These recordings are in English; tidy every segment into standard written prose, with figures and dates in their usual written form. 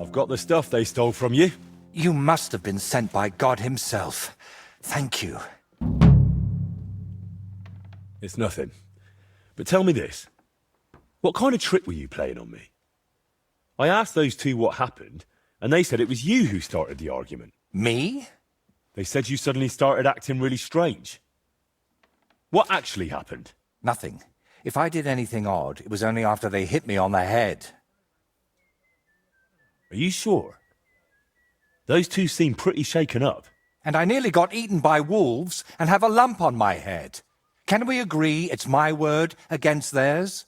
I've got the stuff they stole from you. You must have been sent by God himself. Thank you. It's nothing. But tell me this. What kind of trick were you playing on me? I asked those two what happened, and they said it was you who started the argument. Me? They said you suddenly started acting really strange. What actually happened? Nothing. If I did anything odd, it was only after they hit me on the head. Are you sure? Those two seem pretty shaken up. And I nearly got eaten by wolves and have a lump on my head. Can we agree it's my word against theirs?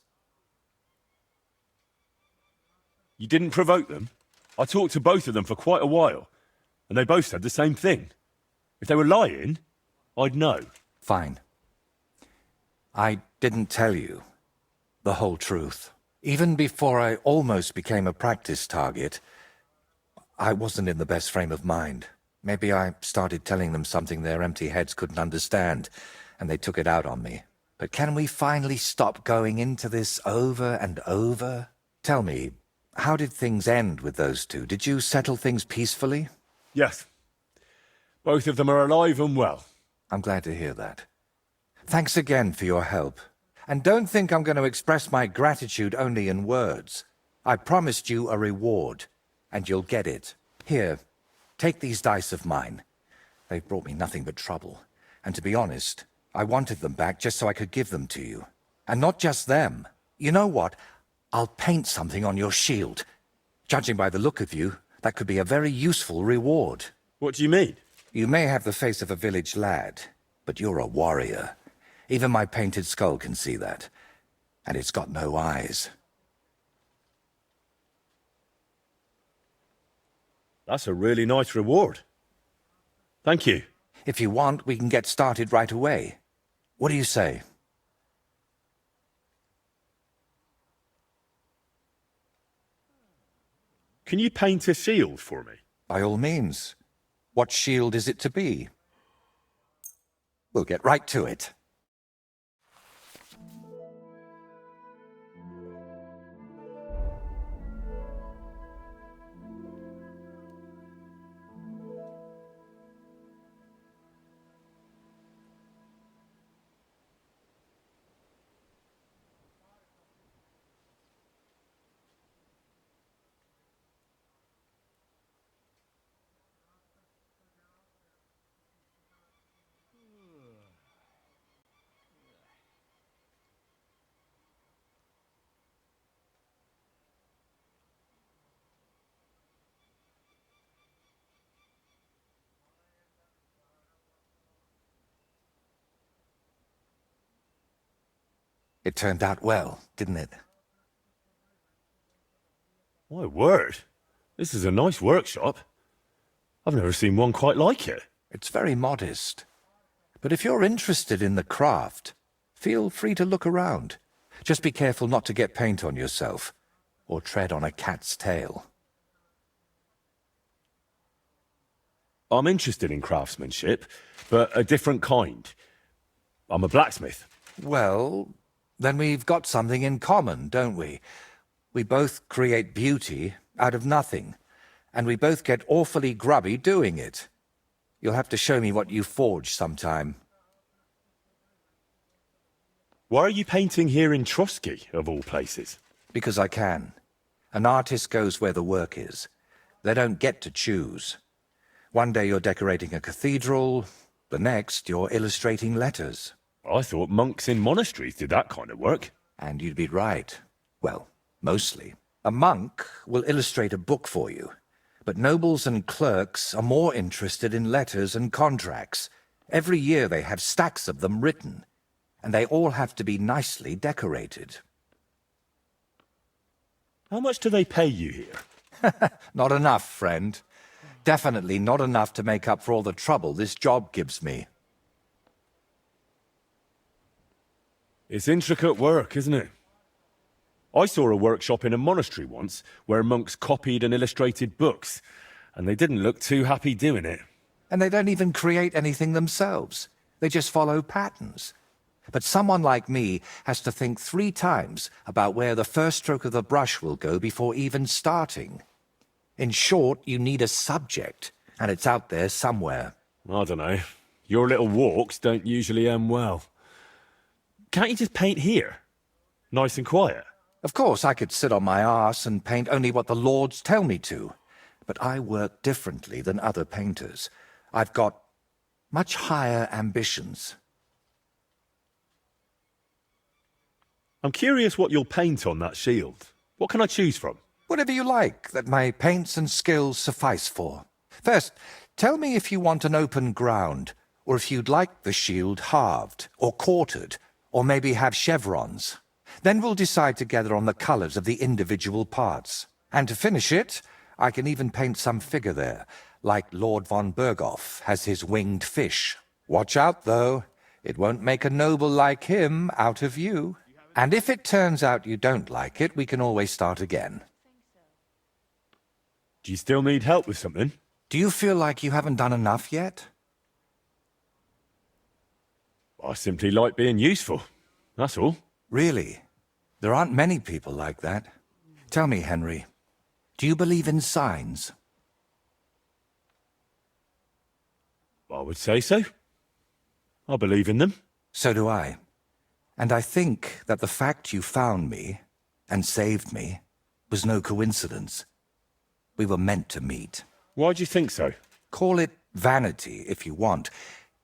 You didn't provoke them? I talked to both of them for quite a while, and they both said the same thing. If they were lying, I'd know. Fine. I didn't tell you the whole truth. Even before I almost became a practice target, I wasn't in the best frame of mind. Maybe I started telling them something their empty heads couldn't understand, and they took it out on me. But can we finally stop going into this over and over? Tell me, how did things end with those two? Did you settle things peacefully? Yes. Both of them are alive and well. I'm glad to hear that. Thanks again for your help. And don't think I'm going to express my gratitude only in words. I promised you a reward, and you'll get it. Here, take these dice of mine. They've brought me nothing but trouble. And to be honest, I wanted them back just so I could give them to you. And not just them. You know what? I'll paint something on your shield. Judging by the look of you, that could be a very useful reward. What do you mean? You may have the face of a village lad, but you're a warrior. Even my painted skull can see that. And it's got no eyes. That's a really nice reward. Thank you. If you want, we can get started right away. What do you say? Can you paint a shield for me? By all means. What shield is it to be? We'll get right to it. It turned out well, didn't it? My word. This is a nice workshop. I've never seen one quite like it. It's very modest. But if you're interested in the craft, feel free to look around. Just be careful not to get paint on yourself, or tread on a cat's tail. I'm interested in craftsmanship, but a different kind. I'm a blacksmith. Well, then we've got something in common, don't we? We both create beauty out of nothing, and we both get awfully grubby doing it. You'll have to show me what you forge sometime. Why are you painting here in Trosky, of all places? Because I can. An artist goes where the work is. They don't get to choose. One day you're decorating a cathedral, the next you're illustrating letters. I thought monks in monasteries did that kind of work. And you'd be right. Well, mostly. A monk will illustrate a book for you, but nobles and clerks are more interested in letters and contracts. Every year they have stacks of them written, and they all have to be nicely decorated. How much do they pay you here? Not enough, friend. Definitely not enough to make up for all the trouble this job gives me. It's intricate work, isn't it? I saw a workshop in a monastery once where monks copied and illustrated books, and they didn't look too happy doing it. And they don't even create anything themselves. They just follow patterns. But someone like me has to think 3 times about where the first stroke of the brush will go before even starting. In short, you need a subject, and it's out there somewhere. I don't know. Your little walks don't usually end well. Can't you just paint here? Nice and quiet. Of course, I could sit on my arse and paint only what the lords tell me to. But I work differently than other painters. I've got much higher ambitions. I'm curious what you'll paint on that shield. What can I choose from? Whatever you like that my paints and skills suffice for. First, tell me if you want an open ground, or if you'd like the shield halved, or quartered, or maybe have chevrons. Then we'll decide together on the colours of the individual parts. And to finish it, I can even paint some figure there, like Lord von Berghoff has his winged fish. Watch out, though. It won't make a noble like him out of you. And if it turns out you don't like it, we can always start again. Do you still need help with something? Do you feel like you haven't done enough yet? I simply like being useful. That's all. Really? There aren't many people like that. Tell me, Henry, do you believe in signs? I would say so. I believe in them. So do I. And I think that the fact you found me and saved me was no coincidence. We were meant to meet. Why do you think so? Call it vanity if you want,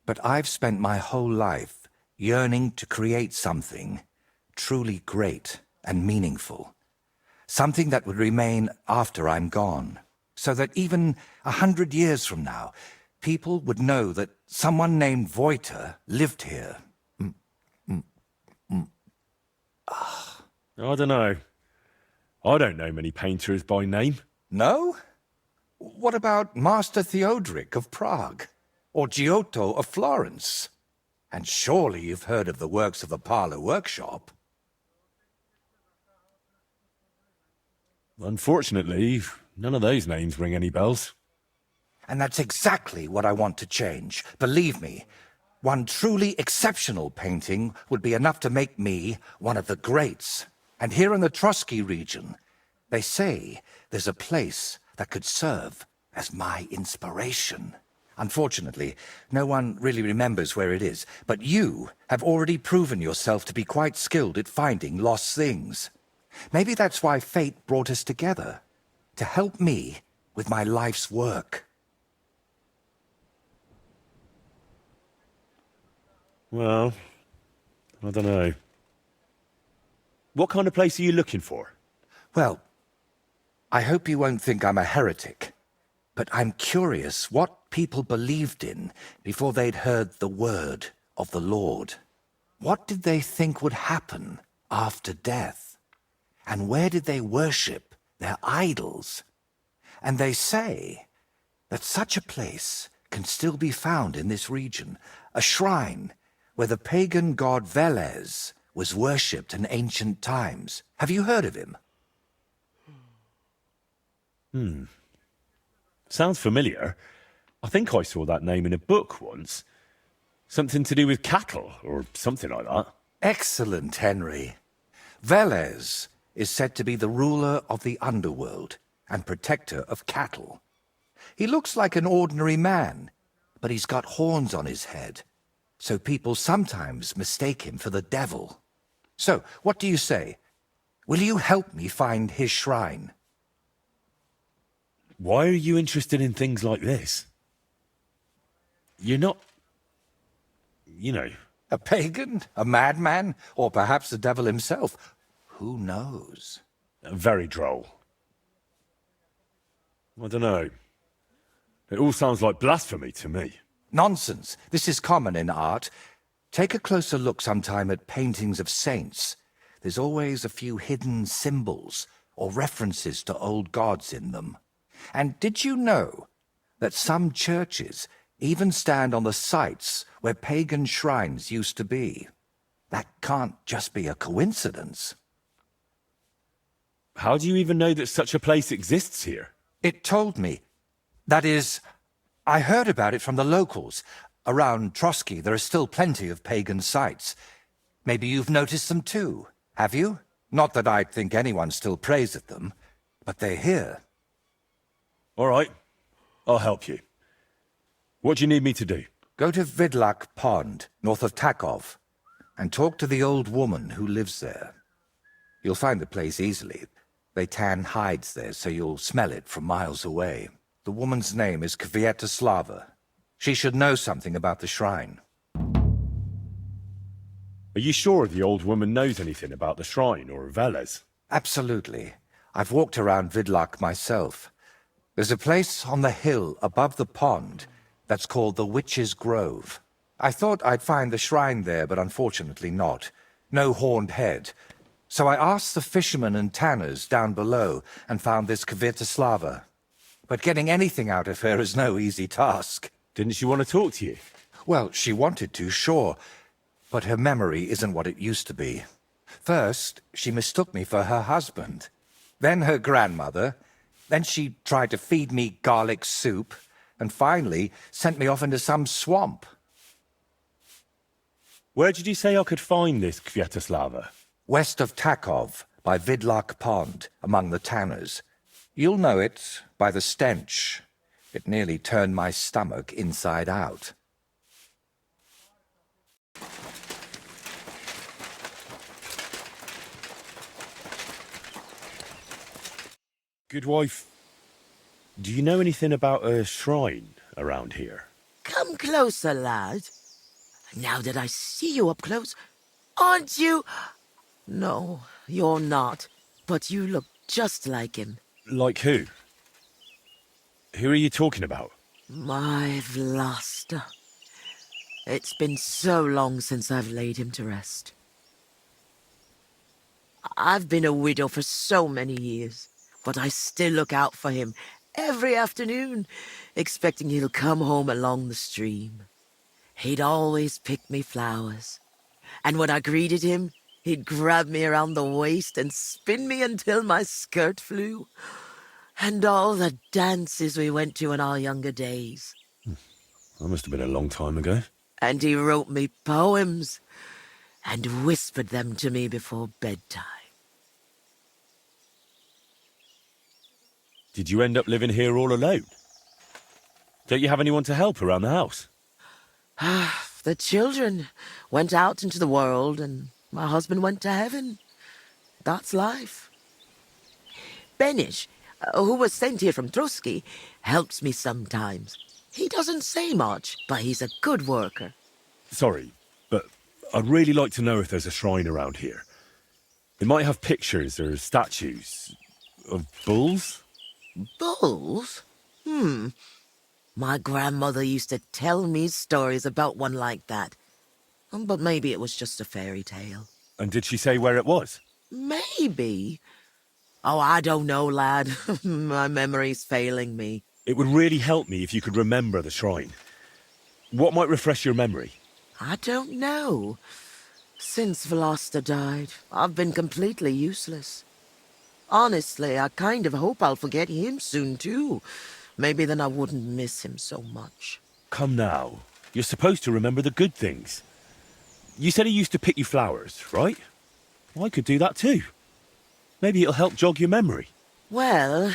but I've spent my whole life yearning to create something truly great and meaningful. Something that would remain after I'm gone, so that even 100 years from now, people would know that someone named Voyta lived here. I don't know. I don't know many painters by name. No? What about Master Theodoric of Prague? Or Giotto of Florence? And surely you've heard of the works of the Parlour Workshop. Unfortunately, none of those names ring any bells. And that's exactly what I want to change. Believe me, one truly exceptional painting would be enough to make me one of the greats. And here in the Trosky region, they say there's a place that could serve as my inspiration. Unfortunately, no one really remembers where it is, but you have already proven yourself to be quite skilled at finding lost things. Maybe that's why fate brought us together, to help me with my life's work. Well, I don't know. What kind of place are you looking for? Well, I hope you won't think I'm a heretic, but I'm curious what people believed in before they'd heard the word of the Lord. What did they think would happen after death? And where did they worship their idols? And they say that such a place can still be found in this region, a shrine where the pagan god Velez was worshipped in ancient times. Have you heard of him? Sounds familiar. I think I saw that name in a book once. Something to do with cattle, or something like that. Excellent, Henry. Velez is said to be the ruler of the underworld and protector of cattle. He looks like an ordinary man, but he's got horns on his head, so people sometimes mistake him for the devil. So, what do you say? Will you help me find his shrine? Why are you interested in things like this? You're not... you know... A pagan? A madman? Or perhaps the devil himself? Who knows? very droll. I don't know. It all sounds like blasphemy to me. Nonsense. This is common in art. Take a closer look sometime at paintings of saints. There's always a few hidden symbols or references to old gods in them. And did you know that some churches even stand on the sites where pagan shrines used to be? That can't just be a coincidence. How do you even know that such a place exists here? It told me. That is, I heard about it from the locals. Around Trosky, there are still plenty of pagan sites. Maybe you've noticed them too, have you? Not that I'd think anyone still prays at them, but they're here. All right. I'll help you. What do you need me to do? Go to Vidlak Pond, north of Takov, and talk to the old woman who lives there. You'll find the place easily. They tan hides there, so you'll smell it from miles away. The woman's name is Kvietoslava. She should know something about the shrine. Are you sure the old woman knows anything about the shrine or Veles? Absolutely. I've walked around Vidlak myself. There's a place on the hill above the pond that's called the Witch's Grove. I thought I'd find the shrine there, but unfortunately not. No horned head. So I asked the fishermen and tanners down below and found this Kvietoslava. But getting anything out of her is no easy task. Didn't she want to talk to you? Well, she wanted to, sure. But her memory isn't what it used to be. First, she mistook me for her husband. Then her grandmother. Then she tried to feed me garlic soup. And finally, sent me off into some swamp. Where did you say I could find this Kvietoslava? West of Takov, by Vidlak Pond, among the tanners. You'll know it by the stench. It nearly turned my stomach inside out. Good wife, do you know anything about a shrine around here? Come closer, lad. Now that I see you up close, aren't you? No, you're not. But you look just like him. Like who? Who are you talking about? My Vlasta. It's been so long since I've laid him to rest. I've been a widow for so many years, but I still look out for him every afternoon, expecting he'll come home along the stream. He'd always pick me flowers, and when I greeted him, he'd grab me around the waist and spin me until my skirt flew. And all the dances we went to in our younger days. That must have been a long time ago. And he wrote me poems and whispered them to me before bedtime. Did you end up living here all alone? Don't you have anyone to help around the house? The children went out into the world and my husband went to heaven. That's life. Benish, who was sent here from Trosky, helps me sometimes. He doesn't say much, but he's a good worker. Sorry, but I'd really like to know if there's a shrine around here. It might have pictures or statues of bulls. Bulls? My grandmother used to tell me stories about one like that. But maybe it was just a fairy tale. And did she say where it was? Maybe. Oh, I don't know, lad. My memory's failing me. It would really help me if you could remember the shrine. What might refresh your memory? I don't know. Since Vlasta died, I've been completely useless. Honestly, I kind of hope I'll forget him soon, too. Maybe then I wouldn't miss him so much. Come now. You're supposed to remember the good things. You said he used to pick you flowers, right? Well, I could do that too. Maybe it'll help jog your memory. Well,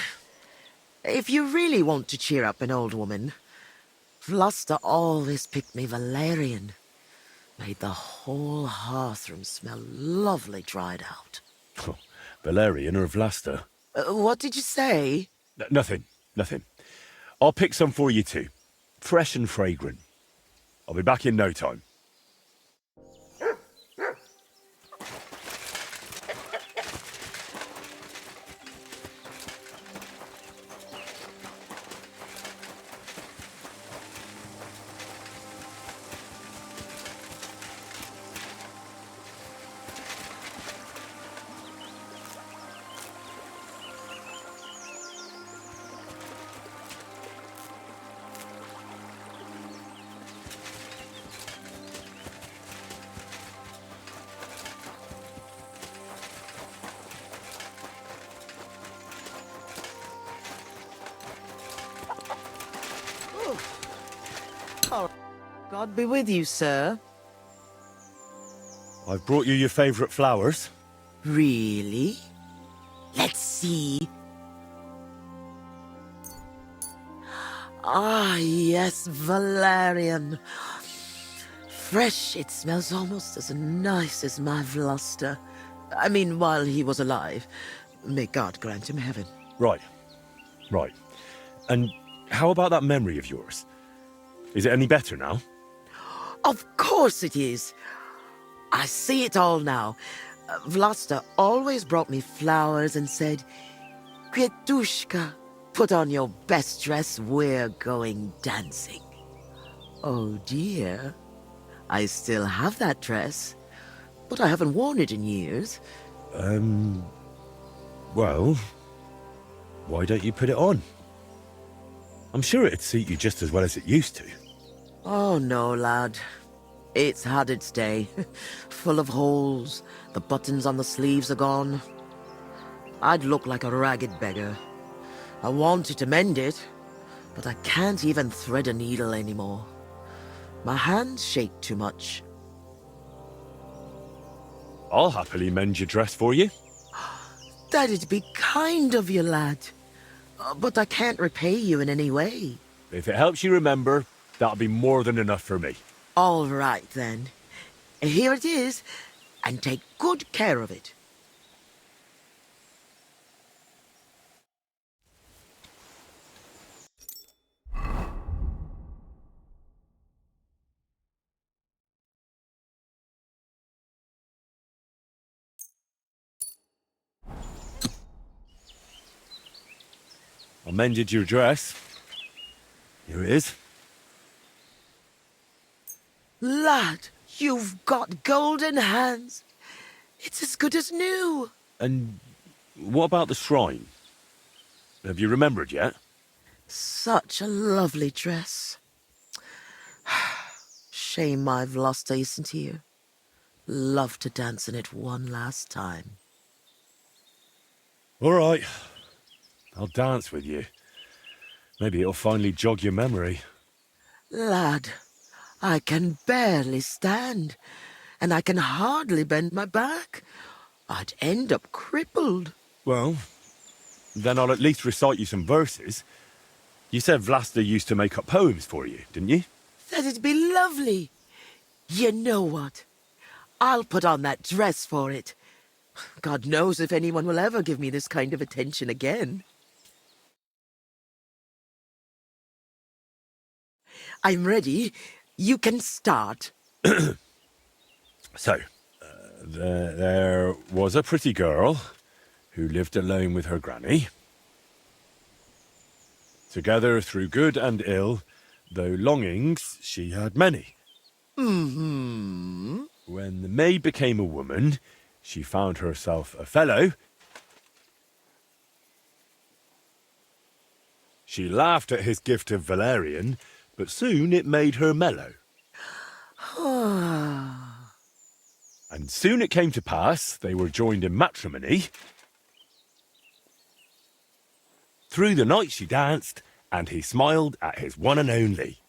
if you really want to cheer up an old woman, Vlasta always picked me valerian. Made the whole hearthroom smell lovely dried out. Valerian or Vlasta? What did you say? Nothing. I'll pick some for you too. Fresh and fragrant. I'll be back in no time. God be with you, sir. I've brought you your favourite flowers. Really? Let's see. Ah, yes, valerian. Fresh, it smells almost as nice as my Vlasta. I mean, while he was alive. May God grant him heaven. Right. Right. And how about that memory of yours? Is it any better now? Of course it is. I see it all now. Vlasta always brought me flowers and said, Kvetushka, put on your best dress, we're going dancing. Oh dear, I still have that dress, but I haven't worn it in years. Well, why don't you put it on? I'm sure it'd suit you just as well as it used to. Oh no, lad. It's had its day. Full of holes. The buttons on the sleeves are gone. I'd look like a ragged beggar. I wanted to mend it, but I can't even thread a needle anymore. My hands shake too much. I'll happily mend your dress for you. That'd be kind of you, lad. But I can't repay you in any way. If it helps you remember, that'll be more than enough for me. All right, then. Here it is, and take good care of it. I mended your dress. Here it is. Lad, you've got golden hands. It's as good as new. And what about the shrine? Have you remembered yet? Such a lovely dress. Shame my Vlasta isn't here. Love to dance in it one last time. All right. I'll dance with you. Maybe it'll finally jog your memory. Lad, I can barely stand, and I can hardly bend my back. I'd end up crippled. Well, then I'll at least recite you some verses. You said Vlasta used to make up poems for you, didn't you? That'd be lovely. You know what? I'll put on that dress for it. God knows if anyone will ever give me this kind of attention again. I'm ready. You can start. So, there was a pretty girl who lived alone with her granny. Together through good and ill, though longings she had many. Mm-hmm. When the maid became a woman, she found herself a fellow. She laughed at his gift of valerian, but soon it made her mellow. And soon it came to pass they were joined in matrimony. Through the night she danced, and he smiled at his one and only.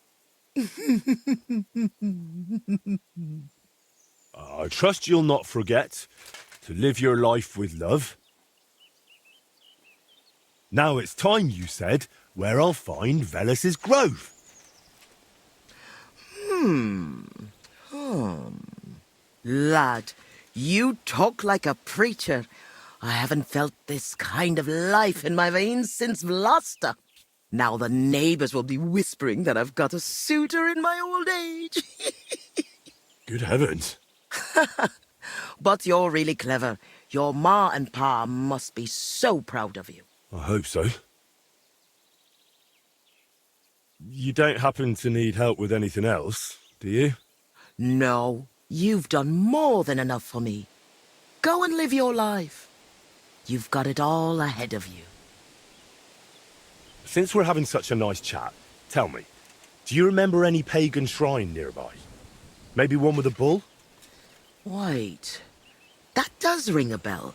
I trust you'll not forget to live your life with love. Now it's time, you said, where I'll find Velus's grove. Lad, you talk like a preacher. I haven't felt this kind of life in my veins since Vlasta. Now the neighbors will be whispering that I've got a suitor in my old age. Good heavens. But you're really clever. Your ma and pa must be so proud of you. I hope so. You don't happen to need help with anything else, do you? No, you've done more than enough for me. Go and live your life. You've got it all ahead of you. Since we're having such a nice chat, tell me, do you remember any pagan shrine nearby? Maybe one with a bull? Wait, that does ring a bell.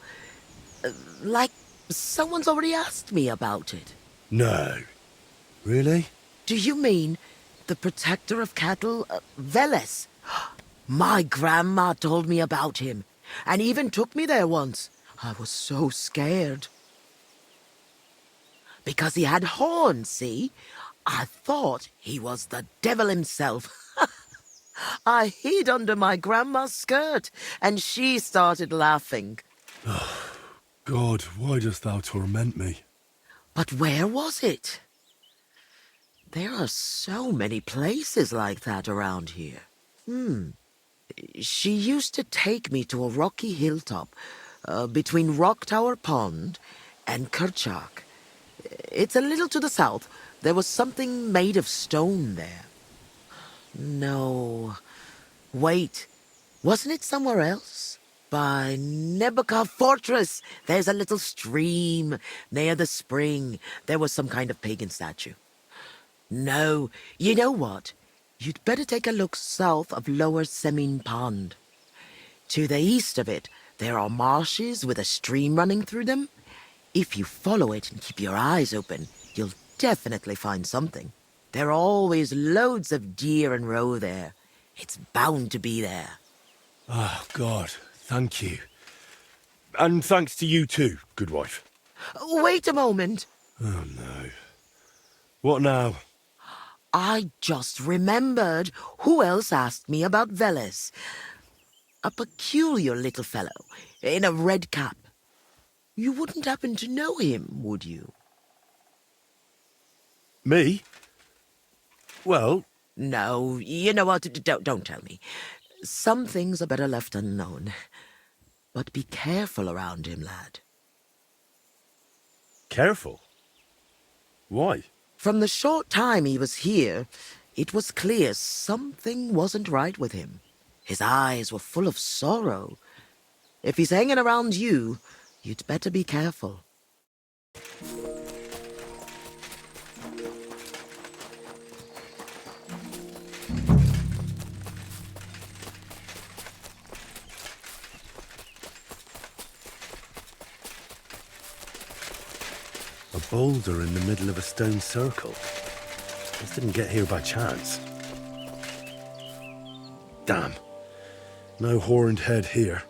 Like someone's already asked me about it. No. Really? Do you mean the protector of cattle, Veles? My grandma told me about him, and even took me there once. I was so scared. Because he had horns, see? I thought he was the devil himself. I hid under my grandma's skirt, and she started laughing. God, why dost thou torment me? But where was it? There are so many places like that around here. She used to take me to a rocky hilltop between Rock Tower Pond and Kerchak. It's a little to the south. There was something made of stone there. No. Wait. Wasn't it somewhere else? By Nebuchadnezzar Fortress. There's a little stream near the spring. There was some kind of pagan statue. No. You know what? You'd better take a look south of Lower Semin Pond. To the east of it, there are marshes with a stream running through them. If you follow it and keep your eyes open, you'll definitely find something. There are always loads of deer and roe there. It's bound to be there. Oh, God, thank you. And thanks to you too, good wife. Wait a moment. Oh, no. What now? I just remembered who else asked me about Veles. A peculiar little fellow in a red cap. You wouldn't happen to know him, would you? Me? Well... No, you know what? Don't tell me. Some things are better left unknown. But be careful around him, lad. Careful? Why? From the short time he was here, it was clear something wasn't right with him. His eyes were full of sorrow. If he's hanging around you, you'd better be careful. A boulder in the middle of a stone circle. This didn't get here by chance. Damn. No horned head here.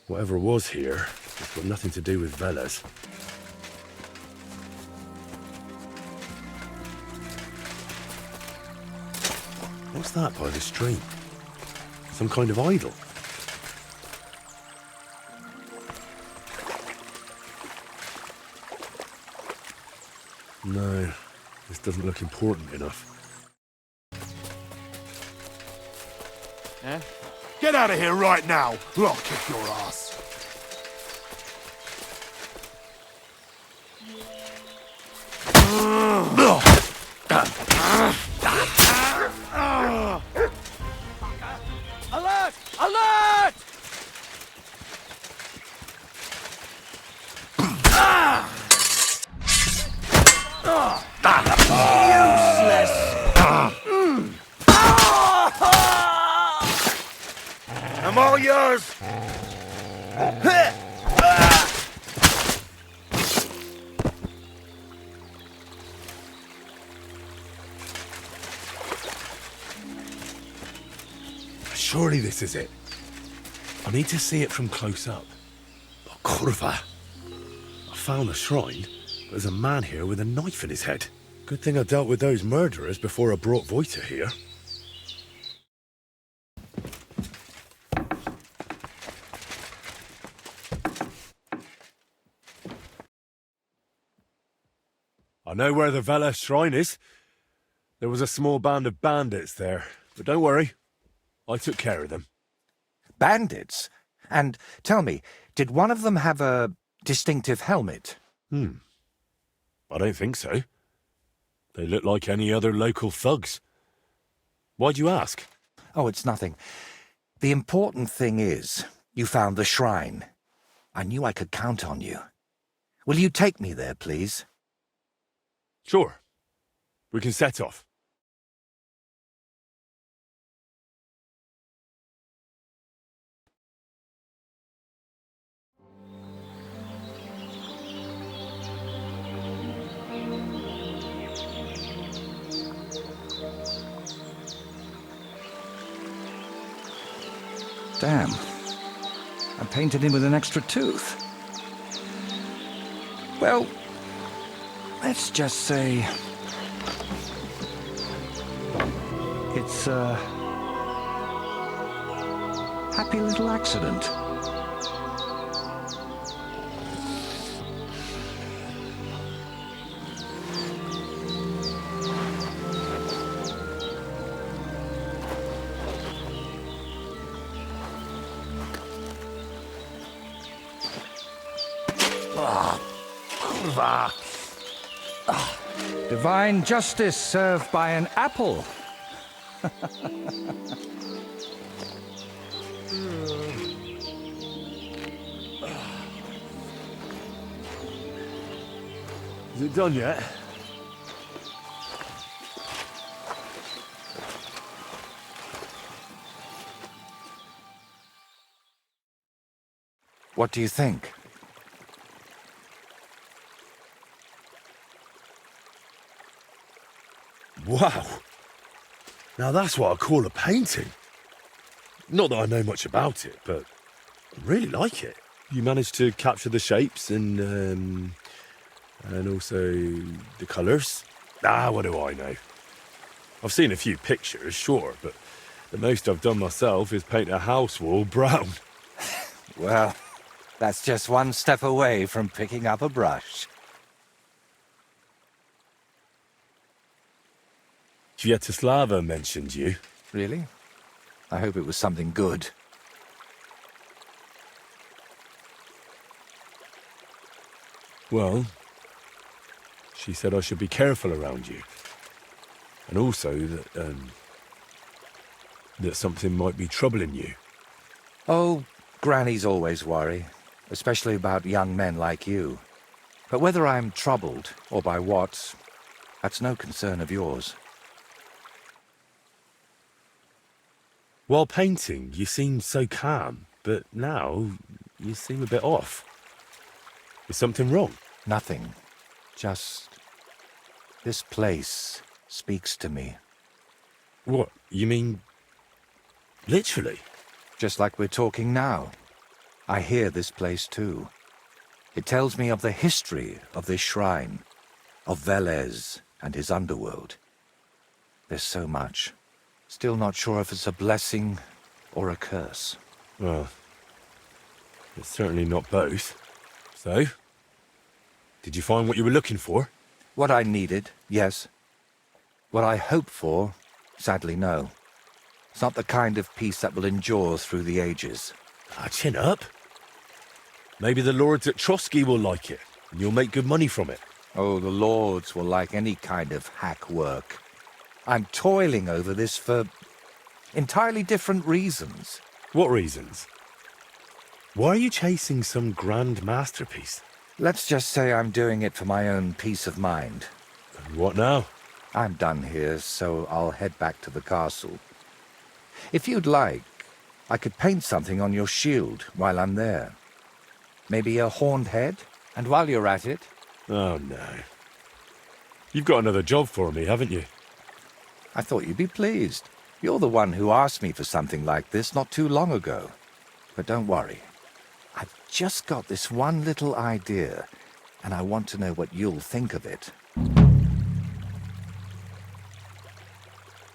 Whatever was here, it's got nothing to do with Veles. What's that by the stream? Some kind of idol? No, this doesn't look important enough. Get out of here right now, or I'll kick your ass. Alert! Alert! I'm all yours. Surely this is it. I need to see it from close up. But Kurva. I found the shrine, but there's a man here with a knife in his head. Good thing I dealt with those murderers before I brought Voyta here. I know where the Veles shrine is. There was a small band of bandits there, but don't worry. I took care of them. Bandits? And tell me, did one of them have a distinctive helmet? I don't think so. They look like any other local thugs. Why'd you ask? Oh, it's nothing. The important thing is, you found the shrine. I knew I could count on you. Will you take me there, please? Sure. We can set off. Damn. I painted him with an extra tooth. Well, let's just say It's a happy little accident. Divine justice served by an apple. Is it done yet? What do you think? Wow. Now that's what I call a painting. Not that I know much about it, but I really like it. You managed to capture the shapes and also the colours. What do I know? I've seen a few pictures, sure, but the most I've done myself is paint a house wall brown. Well, that's just one step away from picking up a brush. Sviatoslava mentioned you. Really? I hope it was something good. Well, she said I should be careful around you. And also that something might be troubling you. Oh, grannies always worry, especially about young men like you. But whether I'm troubled, or by what, that's no concern of yours. While painting, you seemed so calm, but now you seem a bit off. Is something wrong? Nothing. Just... this place speaks to me. What, you mean... literally? Just like we're talking now. I hear this place too. It tells me of the history of this shrine, of Velez and his underworld. There's so much. Still not sure if it's a blessing or a curse. Well, it's certainly not both. So, did you find what you were looking for? What I needed, yes. What I hoped for, sadly, no. It's not the kind of peace that will endure through the ages. Chin up. Maybe the lords at Trosky will like it, and you'll make good money from it. Oh, the lords will like any kind of hack work. I'm toiling over this for entirely different reasons. What reasons? Why are you chasing some grand masterpiece? Let's just say I'm doing it for my own peace of mind. And what now? I'm done here, so I'll head back to the castle. If you'd like, I could paint something on your shield while I'm there. Maybe a horned head? And while you're at it... Oh, no. You've got another job for me, haven't you? I thought you'd be pleased. You're the one who asked me for something like this not too long ago. But don't worry. I've just got this one little idea, and I want to know what you'll think of it.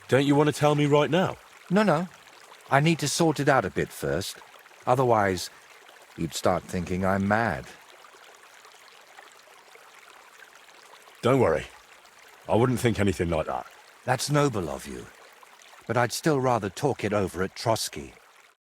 Don't you want to tell me right now? No. I need to sort it out a bit first. Otherwise, you'd start thinking I'm mad. Don't worry. I wouldn't think anything like that. That's noble of you. But I'd still rather talk it over at Trosky.